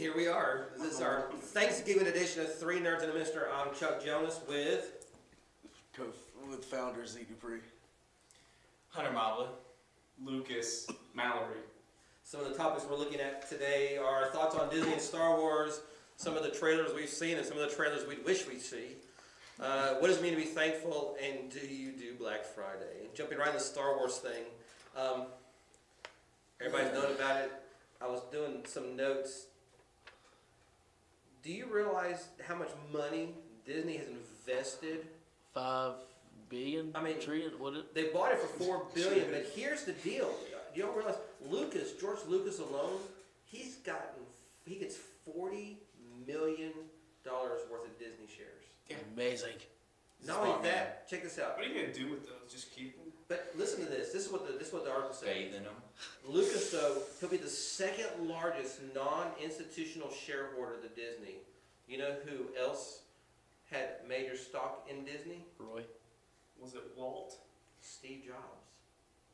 Here we are. This is our Thanksgiving edition of Three Nerds and a Minister. I'm Chuck Jonas with founder Z Dupree, Hunter Mobley, Lucas Mallory. Some of the topics we're looking at today are thoughts on Disney and Star Wars, some of the trailers we've seen, and some of the trailers we wish we'd see. What does it mean to be thankful, and do you do Black Friday? Jumping right into the Star Wars thing. Everybody's known about it. I was doing some notes. Do you realize how much money Disney has invested? $5 billion. Trillion. What? They bought it for $4 billion, but here's the deal. You don't realize George Lucas alone, he gets $40 million worth of Disney shares. Yeah. Amazing. Not only that, check this out. What are you gonna do with those? Just keep them? But listen to this. This is what the article says. bathe in them. Lucas, though, he'll be the second largest non-institutional shareholder to Disney. You know who else had major stock in Disney? Roy. Was it Walt? Steve Jobs.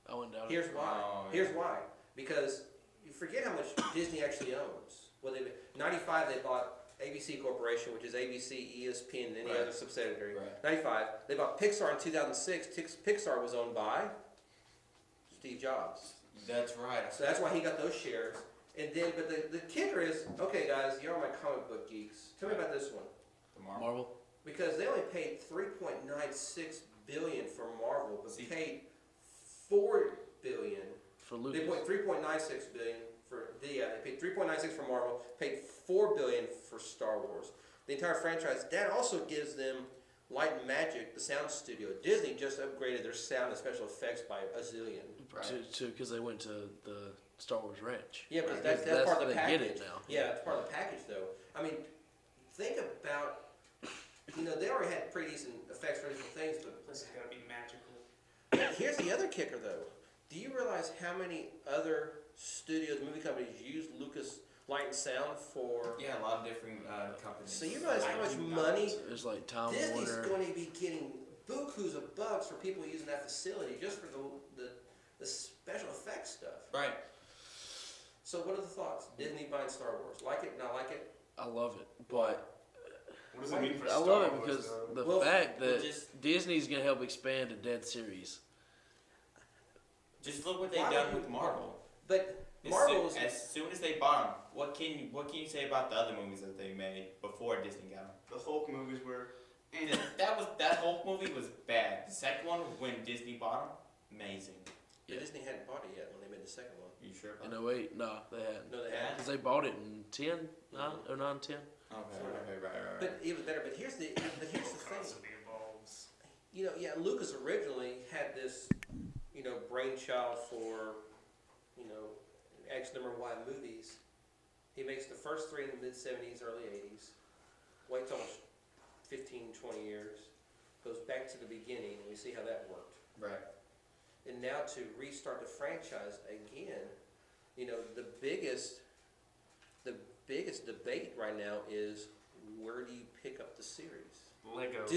I went down. Here's why. Oh, yeah. Here's why. Because you forget how much Disney actually owns. Well, in '95 they bought ABC Corporation, which is ABC, ESPN, and any other subsidiary. Right. 95. They bought Pixar in 2006. Pixar was owned by Steve Jobs. That's right. So that's why he got those shares. And then, but the kicker is, okay, guys, you're all my comic book geeks. Tell me about this one. The Marvel. Because they only paid $3.96 billion for Marvel, but paid $4 billion For Lucas. They paid $3.96 billion for they paid $3.96 for Marvel, paid $4 billion for Star Wars. The entire franchise. That also gives them Light and Magic, the sound studio. Disney just upgraded their sound and special effects by a zillion. Because they went to the Star Wars Ranch. Yeah, but that's part of the package. They get it now. Yeah, it's part of the package, though. I mean, think about, they already had pretty decent effects for different things, but Plus, it's gotta be magical. here's the other kicker, though. Do you realize how many other studios, movie companies use Lucas Light and Sound for? Yeah, a lot of different companies. So you realize how much money It's like Time Disney's Warner. going to be getting bukus of bucks for people using that facility just for the special effects stuff. Right. So what are the thoughts? Disney buying Star Wars. Like it, not like it? I love it, but What does it mean for I Star love it Wars, because though? the fact that just- Disney's gonna help expand a dead series. Just look what they've Why done would with you- Marvel. But Marvel's... As soon as they bought them, what can you say about the other movies that they made before Disney got them? The Hulk movies were. That whole movie was bad. The second one, when Disney bought them, amazing. Yeah, Disney hadn't bought it yet when they made the second one. You sure? In 08, no, they hadn't. No, they Yeah. hadn't. Because they bought it in 10, 9, 09, 10. Okay, right. But even better. But here's the thing. Constantly evolves. Lucas originally had this, brainchild for, X number of Y movies. He makes the first three in the mid-'70s, early '80s. Waits almost 15, 20 years. Goes back to the beginning, and we see how that worked. Right. And now to restart the franchise again, the biggest debate right now is where do you pick up the series? Legos.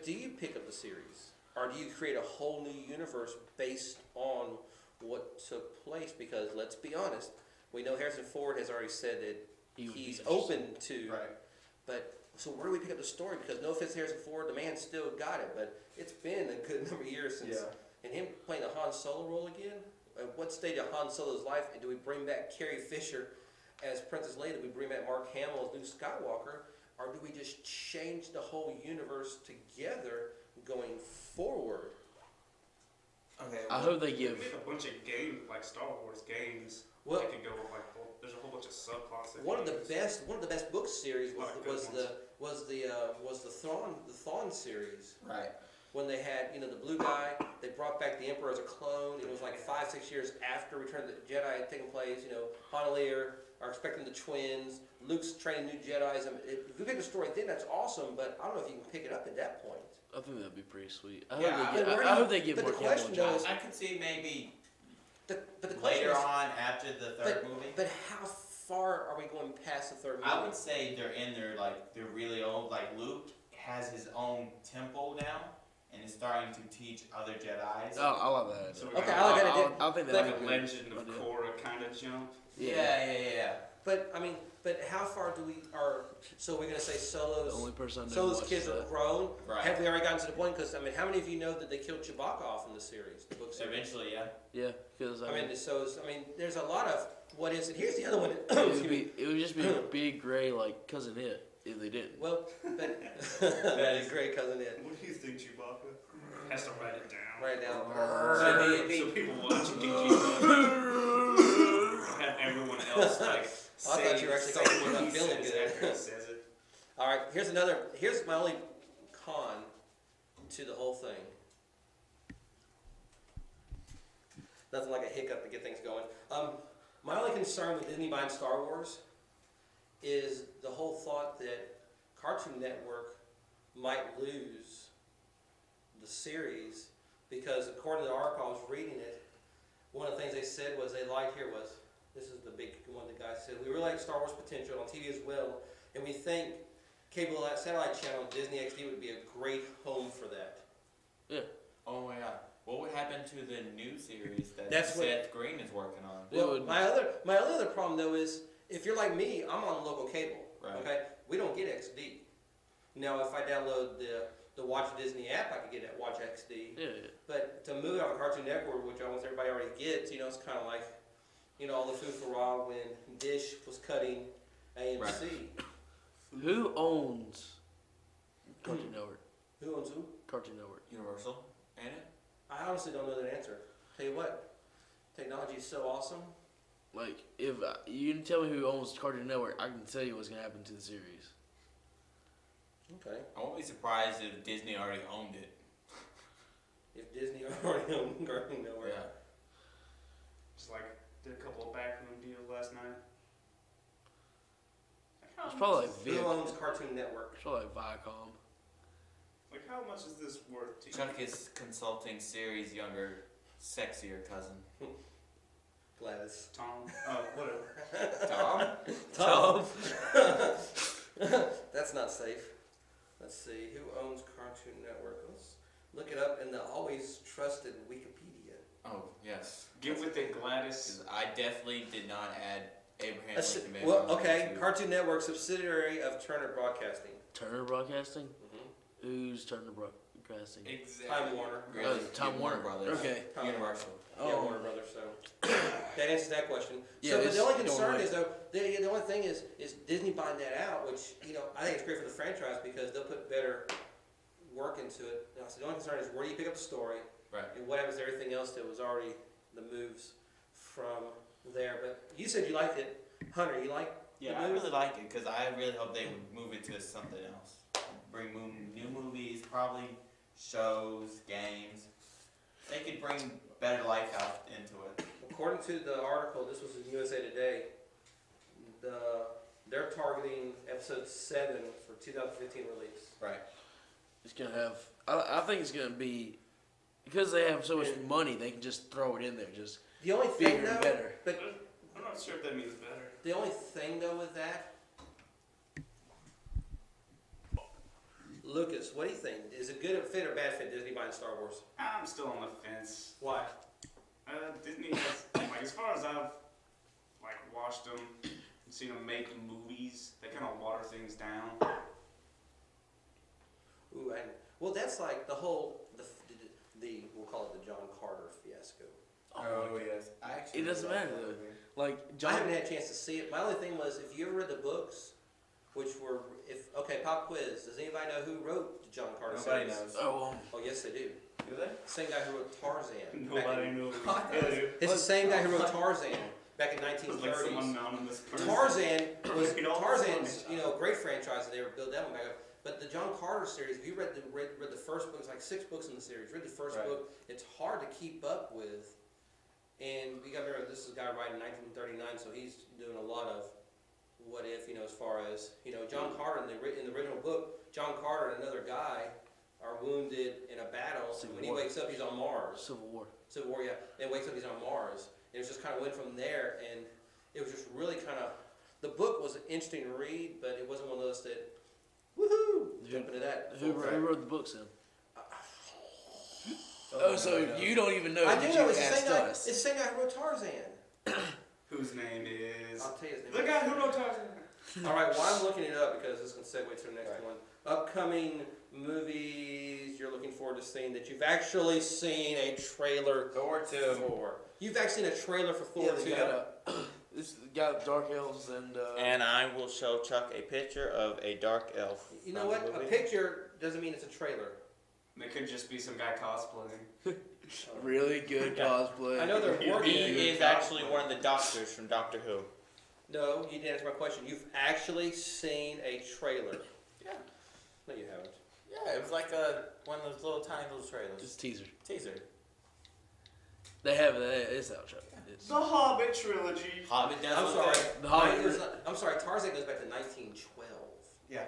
Do you pick up the series? Or do you create a whole new universe based on what took place? Because let's be honest, we know Harrison Ford has already said that he's open to. Right. But so where do we pick up the story? Because no offense to Harrison Ford, the man still got it, but it's been a good number of years since. And him playing the Han Solo role again. At what stage of Han Solo's life do we bring back Carrie Fisher as Princess Leia? Do we bring back Mark Hamill as Luke Skywalker? Or do we just change the whole universe together going forward? Okay. I hope they give. Make a bunch of games, like Star Wars games. Well, that could go with there's a whole bunch of subplots. One of the best book series was the Thrawn series. Right. When they had, the blue guy, they brought back the Emperor as a clone. It was like 5-6 years after Return of the Jedi had taken place. Han and Leia are expecting the twins. Luke's training new Jedis. If we pick a story then, that's awesome, but I don't know if you can pick it up at that point. I think that'd be pretty sweet. I Yeah, hope they give but more the question Campbell though I could see maybe But the question later is, on after the third movie. But how far are we going past the third movie? I would say they're really old. Like Luke has his own temple now, and is starting to teach other Jedis. Oh, I love that. So Okay, I like that idea. I think But- that's Like a a good Legend of idea. Korra kind of jump. Yeah. But I mean, but how far do we are? So we're gonna say The Solo's. only person I know Solo's watches kids are that. grown. Right. Have we already gotten to the point? Because I mean, how many of you know that they killed Chewbacca off in the series, the book series? Eventually, yeah. Yeah, because I mean, there's a lot of what ifs. And here's the other one. it would just be a big gray like cousin hit if they didn't. Well, but that is great, cousin Ed. What do you think, Chewbacca? Has to write it down. Write it down. So people watching can have everyone else like. I thought you were actually talking about he feeling says good. after he says it. All right, here's my only con to the whole thing. Nothing like a hiccup to get things going. My only concern with Disney buying Star Wars is the whole thought that Cartoon Network might lose the series because according to the article I was reading it, one of the things they said was they liked this is the big one the guy said, we really like Star Wars potential on TV as well, and we think cable satellite channel Disney XD would be a great home for that. Yeah. Oh my god. What would happen to the new series that That's what- Seth Green is working on? Well, my only other problem though is if you're like me, I'm on local cable. Right. Okay, we don't get XD. Now, if I download the Watch Disney app, I can get that Watch XD. Yeah. But to move out of Cartoon Network, which almost everybody already gets, it's kind of like, all the food for thought when Dish was cutting AMC. Right. Who owns Cartoon Network? Who owns who? Cartoon Network. Universal, ain't it? I honestly don't know that answer. Tell you what, technology is so awesome. Like, if you can tell me who owns Cartoon Network, I can tell you what's gonna happen to the series. Okay. I won't be surprised if Disney already owned it. If Disney already owned Cartoon Network. Yeah. Just like did a couple of backroom deals last night. Like, how It's probably much like is- Who Vic. owns Cartoon Network? It's probably like Viacom. like how much is this worth to you? Chuck is consulting Siri's younger, sexier cousin. Gladys. Tom. Oh, whatever. Tom? That's not safe. Let's see. Who owns Cartoon Network? Let's look it up in the always trusted Wikipedia. Oh, yes. Get with it, Gladys. 'Cause I definitely did not add Abraham That's- Lincoln Band well, on okay. YouTube. Cartoon Network, subsidiary of Turner Broadcasting. Turner Broadcasting? Mm-hmm. Who's Turner Broadcasting? Exactly. Time Warner. Really? Oh, Time Yeah, Warner Brothers. Okay. Time Universal. Yeah, Warner Brothers. So that answers that question. Yeah, So, but it's the only going concern away. is though, the only thing is Disney buying that out, which I think it's great for the franchise because they'll put better work into it. Now, so the only concern is where do you pick up the story, Right. and what happens to everything else that was already the moves from there. But you said you liked it, Hunter. You like Yeah, I really like it because I really hope they would move it to something else. Bring new movies, probably shows, games. They could bring better life out into it. According to the article, this was in USA Today. They're targeting episode 7 for 2015 release. Right. It's gonna have. I think it's gonna be because they have so much money. They can just throw it in there, just The only thing bigger and though, better. but I'm not sure if that means better. the only thing though with that, Lucas, what do you think? Is it good fit or bad fit Disney buying Star Wars? I'm still on the fence. Why? Disney has, like, as far as I've like watched them, seen them make movies, they kind of water things down. Ooh, well, that's like the whole the we'll call it the John Carter fiasco. Oh, yes. I actually It doesn't love matter, that though. movie. Like I John. haven't had a chance to see it. My only thing was if you ever read the books, which were pop quiz. Does anybody know who wrote the John Carter Nobody series? knows. Oh, Oh, yes, they do. Do they? Same guy who wrote Tarzan. Nobody knows. It's the same guy who wrote Tarzan back in It's like some 1930s. anonymous person. Tarzan's great franchise and they were built that one back up. But the John Carter series, if you read the first book, it's like 6 books in the series. Read the first Right. book. It's hard to keep up with. And you got to remember, this is a guy writing in 1939, so he's doing a lot of what if, as far as, John Carter in the original book, John Carter and another guy are wounded in a battle. Civil When he War. wakes up, he's on Mars. Civil War. Civil War, yeah. And wakes up, he's on Mars. And it just kind of went from there, and it was just really kind of, the book was an interesting read, but it wasn't one of those that, woohoo, jump into that. Who wrote the books then? Oh, so you don't even know I that do you know. It's the asked same guy. us. It's the same guy who wrote Tarzan. Whose name is? I'll tell you his name. The guy who wrote Tarzan. All right. Well, I'm looking it up because this can segue to the next Right. one. Upcoming movies you're looking forward to seeing that you've actually seen a trailer Thor 2. for. You've actually seen a trailer for Thor Yeah, 2. they this got Dark Elves and. And I will show Chuck a picture of a dark elf. You know from what? the A movie. picture doesn't mean it's a trailer. It could just be some guy cosplaying. Really good Yeah. cosplay. I know they're working. He is actually one of the doctors from Doctor Who. No, you didn't answer my question. You've actually seen a trailer. Yeah. No, you haven't. Yeah, it was like one of those little tiny little trailers. Just teaser. Teaser. They have it. It's out. It's, The Hobbit trilogy. Hobbit does I'm look sorry. good. The Hobbit- I'm sorry. Tarzan goes back to 1912. Yeah.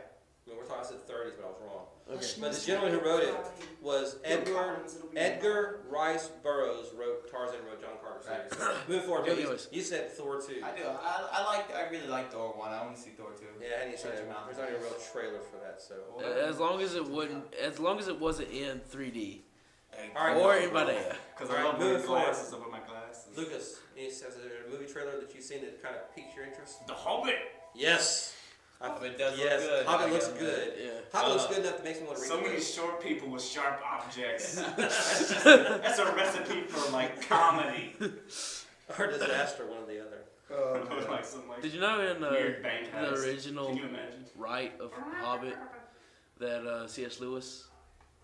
I mean, we're talking the 30s, but I was wrong. okay. But the gentleman who wrote it was Edgar Rice Burroughs wrote Tarzan, wrote John Carter series. So, moving forward, Yeah, but anyways. you said Thor 2. I do. I really like Thor 1. I want to see Thor 2. Yeah, I didn't see Shut that. your mouth. There's not even a real trailer for that. So. As long as it wasn't in 3D Hey, All right, or no. in Badea. Because All I right, love wearing moving forward. glasses over my glasses. Lucas, is there a movie trailer that you've seen that kind of piques your interest? The Hobbit. Yes. Hobbit does Yes. look good. Hobbit looks good. Yeah. Hobbit looks good enough to make me want to read So the many book. short people with sharp objects. That's a recipe for like comedy. Or disaster, one or the other. Like some like Did you know in weird bank the house. original Can you imagine? right of Hobbit that C.S. Lewis?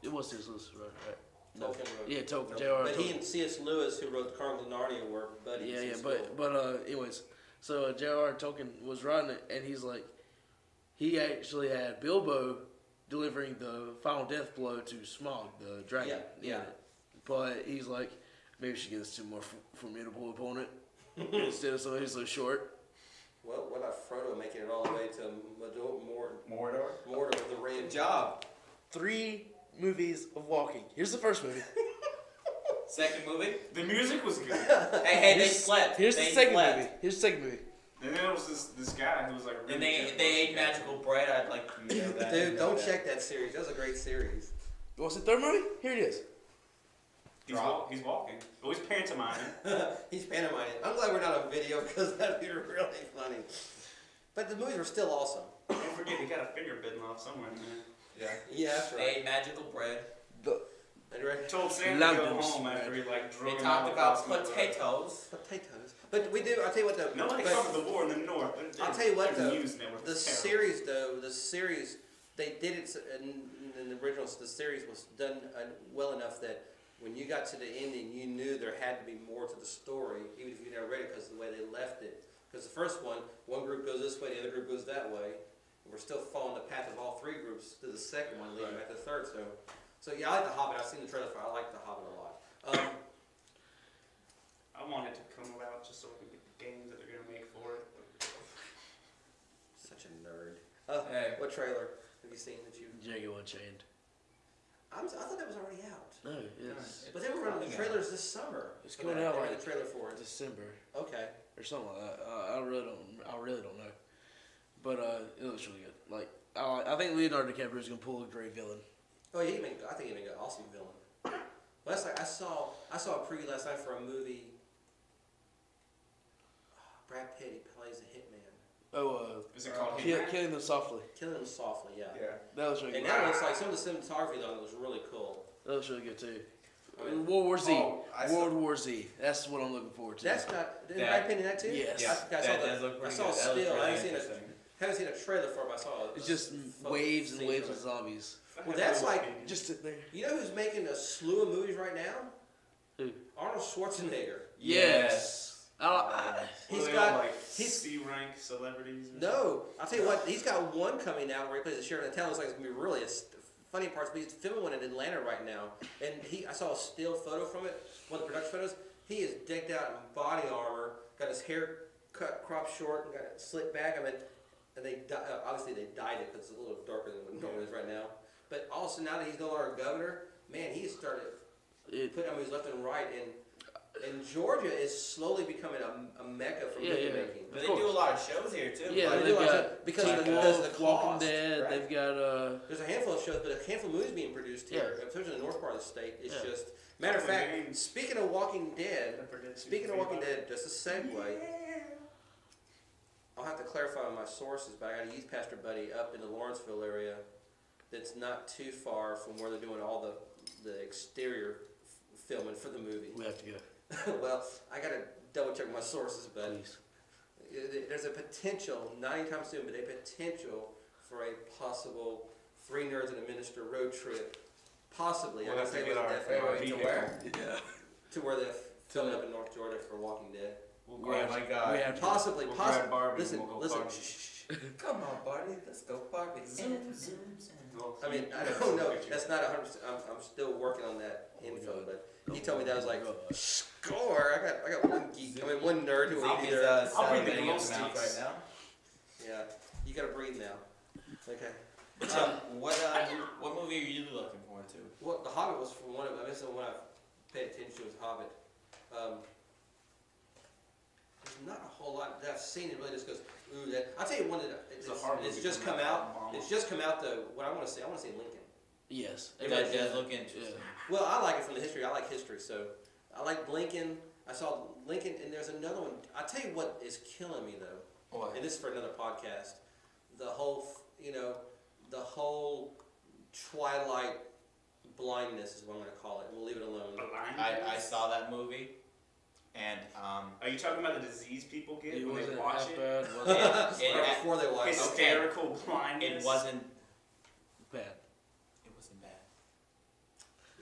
It was C.S. Lewis, right? No. Tolkien wrote. Yeah, Tolkien. J.R.R. But he Tolkien. and C.S. Lewis, who wrote the Chronicles of Narnia, were buddies. Yeah, in yeah, school. but anyways, so J.R.R. Tolkien was writing it, and he's like, he actually had Bilbo delivering the final death blow to Smaug, the dragon. Yeah. But he's like, maybe we should get this to a more formidable opponent instead of somebody who's so short. Well, what about Frodo making it all the way to Mordor. Mordor with the ring? Good job. 3 movies of walking. Here's the first movie. Second movie. The music was good. Hey, they slept. Here's they the second slept. movie. Here's the second movie. And then there was this guy who was like really And they ate magical bread. I'd like to know that. Dude, don't check that series. That was a great series. What's the third movie? Here it is. He's walking. Oh, he's pantomiming. He's pantomiming. I'm glad we're not on video because that'd be really funny. But the movies were still awesome. Don't forget, he got a finger bitten off somewhere in there. Yeah. Yeah, that's They right. ate magical bread. Are you ready? Told Sam to London go home spread. after he like They drove him talked out about across the road. potatoes. Potatoes. But we do. I'll tell you what though. Nobody but covered the war in the north. But I'll tell you what their though. news network The was terrible. series though. The series. They did it in the original. The series was done well enough that when you got to the ending, you knew there had to be more to the story, even if you never read it, because of the way they left it. Because the first one group goes this way, the other group goes that way. And we're still following the path of all 3 groups to the second one, leading back to the third. So yeah, I like the Hobbit. I've seen the trailer for it. I like the Hobbit a lot. I want it to come about just so we can get the games that they're gonna make for it. Such a nerd. Hey. What trailer have you seen that you? Django Unchained. I thought that was already out. No, it's But they were running the trailers this summer. It's for coming that. out They ran like the trailer for it. December Okay. or something like that. I really don't know. But it looks really good. Like I think Leonardo DiCaprio is gonna pull a great villain. Oh, yeah, I think he made an awesome villain. Well, that's like I saw a preview last night for a movie. Brad Pitt, he plays a hitman. Oh, Is it called Killing Them Softly. Killing him softly, yeah. That was really And good. that looks like some of the cinematography on it was really cool. That was really good too. I mean, World War Z. Oh, I saw- World War Z. That's what I'm looking forward to. that's got is That- Brad Pitt in that too? Yes. Yeah, I saw that the- does look I pretty saw good. a That looks still. I really haven't seen a trailer for it, but I saw it. It's just waves and waves of zombies. Well, that's like- Just sit there. You know who's making a slew of movies right now? Who? Arnold Schwarzenegger. Yes. He's He's got- got like he's- C-rank celebrities. Or No, I'll tell you what. He's got one coming out where he plays a sheriff in a town. Looks like it's gonna be really funny parts. But he's filming one in Atlanta right now, and I saw a still photo from it. One of the production photos. He is decked out in body armor, got his hair cut, cropped short, and got it slicked back. I mean, and obviously they dyed it because it's a little darker than what it normally is right now. But also now that he's no longer governor, man, he started putting on movies left and right. And And Georgia is slowly becoming a mecca for movie making. But they do a lot of shows here too. Yeah, But they've got because Teen of the Wolf, Walking cost, Dead. right? They've got There's a handful of shows, but a handful of movies being produced here, especially in the north part of the state. It's just matter of fact. Speaking of Walking Dead, just a segue. I'll have to clarify my sources, but I got a youth pastor buddy up in the Lawrenceville area that's not too far from where they're doing all the exterior filming for the movie. We have to go. Well, I got to double check my sources, but there's a potential, not anytime soon, but a potential for a possible 3 Nerds and a Minister road trip. Possibly. We'll I have can to say get with our definitely to where? Yeah. to where they're filming up in North Georgia for Walking Dead. We'll Oh grab, my God. We have to. Possibly. we'll grab Barbie Listen, and we'll go listen. party. Shh. Come on, buddy. Let's go party. Zoom, zoom, zoom. Well, I mean, I you- don't know. That's not 100%. I'm still working on that info, but he told me that was like score. I got one geek. I mean, one nerd who will be Zombies, there. I'll bring the salivating glow at the mouth sticks. right now. Yeah, you gotta breathe now. Okay. What movie are you looking forward to? Well, The Hobbit was from one of. I guess the one I paid attention to was Hobbit. There's not a whole lot that I've seen. It really just goes, ooh. That I'll tell you one that It's a hard it's movie just coming come out out. from It's just come out. What I want to say. I want to say Lincoln. Yes. That does look interesting. Well, I like it from the history. I like history, so I like Lincoln. I saw Lincoln, and there's another one. I'll tell you what is killing me though, What? and this is for another podcast. The whole, the whole Twilight blindness is what I'm going to call it. We'll leave it alone. I saw that movie, and Are you talking about the disease people get It when they wasn't watch half it? bad. it, Wasn't Right before they watch it. Hysterical blindness. it wasn't bad. bad.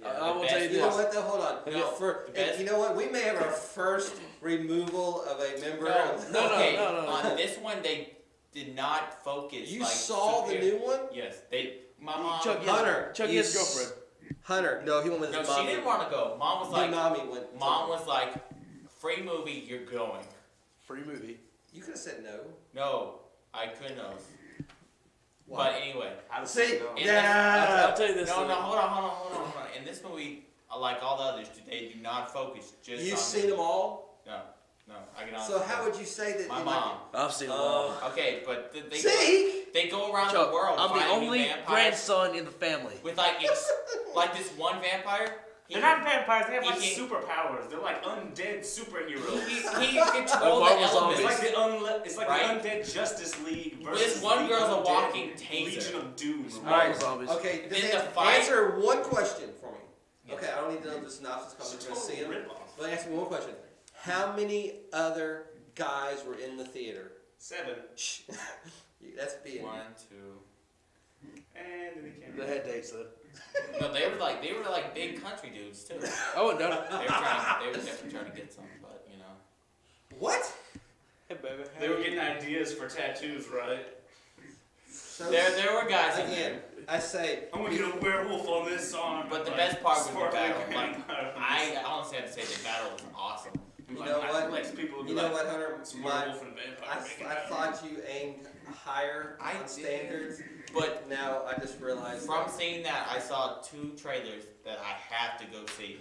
Yeah. I will The tell you best You know this. what though? Hold on. No, the best- And you know what? We may have our first removal of a member. No, Okay, no. on this one they did not focus. You like, saw the new one? Yes, they. My mom. Chuck, Hunter, Chuck you his girlfriend. Hunter. No, he went with No, his she mommy. didn't want to go. Mom was His like, mommy went. Mom was like, free movie, you're going. Free movie. You could have said no. No, I couldn't have. Why? But anyway. How to See? say no. In I'll tell you this. No, hold on. In this movie, like all the others, they do not focus just You've on seen them all. No, I can So how would you say that? My you mom. I've seen them all. Okay, but they See? they go around Chuck, the world I'm the finding new only vampires grandson in the family. with like this one vampire. They're not vampires. They have he like can- superpowers. They're like undead superheroes. He controls the Marvel elements. zombies. It's like Right. the undead Justice League versus This one the girl's a undead walking taser. Legion of Doom. Marvel zombies. Okay, In the fight- answer one question for me. Yes. Okay, I don't need to know the synopsis because It's I'm a going to see total it. ripoff. But answer me one question. How many other guys were in the theater? 7. Shh. That's being. 1, 2. And then he came. They had dates though. No, they were like big country dudes too. I wouldn't know. They were definitely trying to get some, but you know. What? Hey, baby. They were getting ideas for tattoos, right? So, There were guys in again, there. I say. I'm gonna get a werewolf on this song. But the best part was the Sparkling battle. Like, vampire. I honestly have to say the battle was awesome. You Like, know I what? flex people would be You know like, what, Hunter? it's My, werewolf and vampire. I thought you aimed higher I on did. standards. But Now I just realized. from seeing that, I saw 2 trailers that I have to go see.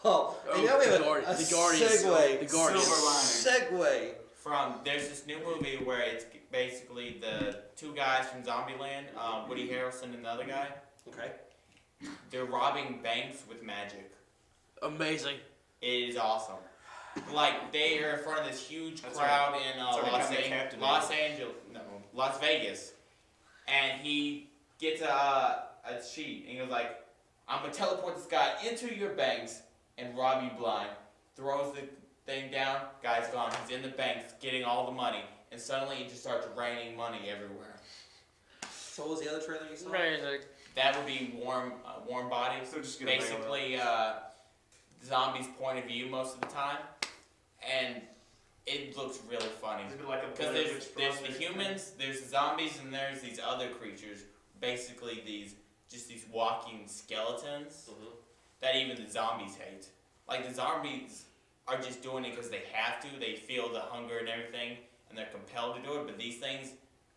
Oh, and now we have a the Guardians. segue. The Guardians. Silver lining. Segue. There's this new movie where it's basically the 2 guys from Zombieland, Woody Harrelson and the other guy. Okay. They're robbing banks with magic. Amazing. It is awesome. Like, they are in front of this huge That's crowd in already got me Las Vegas. And he gets a sheet and he goes like, I'm going to teleport this guy into your banks and rob you blind. Throws the thing down, guy's gone. He's in the banks getting all the money. And suddenly it just starts raining money everywhere. So what was the other trailer you saw? Amazing. That would be Warm Bodies. So just get a Basically, zombies' point of view most of the time. And it looks really funny. Is it like a Because Blair there's Witch the Project? humans, there's the zombies, and there's these other creatures. Basically, these walking skeletons Mhm. that even the zombies hate. Like, the zombies are just doing it because they have to. They feel the hunger and everything, and they're compelled to do it. But these things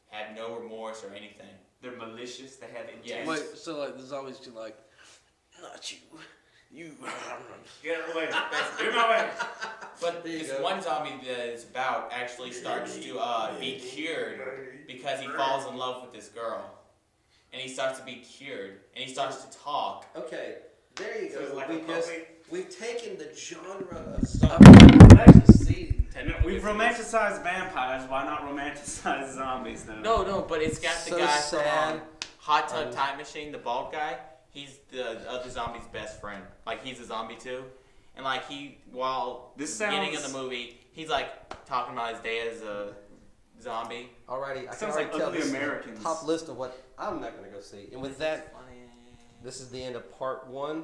have no remorse or anything. They're malicious. They have intent. Yeah. Wait, so like the zombies can like, not you. You. Get away. Get my way. But this one zombie that it's about actually starts to be cured because he falls in love with this girl. And he starts to be cured. And he starts to talk. Okay, there you So it's go. like a puppy? We've taken the genre of zombie. I've actually seen. We've romanticized vampires. Why not romanticize zombies then? No, but it's got the So guy sad. from Hot Tub Time Machine, the bald guy. He's the other zombie's best friend. Like, he's a zombie too. And, like, while This beginning of sounds- the movie, he's, like, talking about his day as a zombie. Alrighty, I can Sounds already like tell Ugly this is Americans. top list of what I'm not going to go see. And with that, Funny. this is the end of part 1.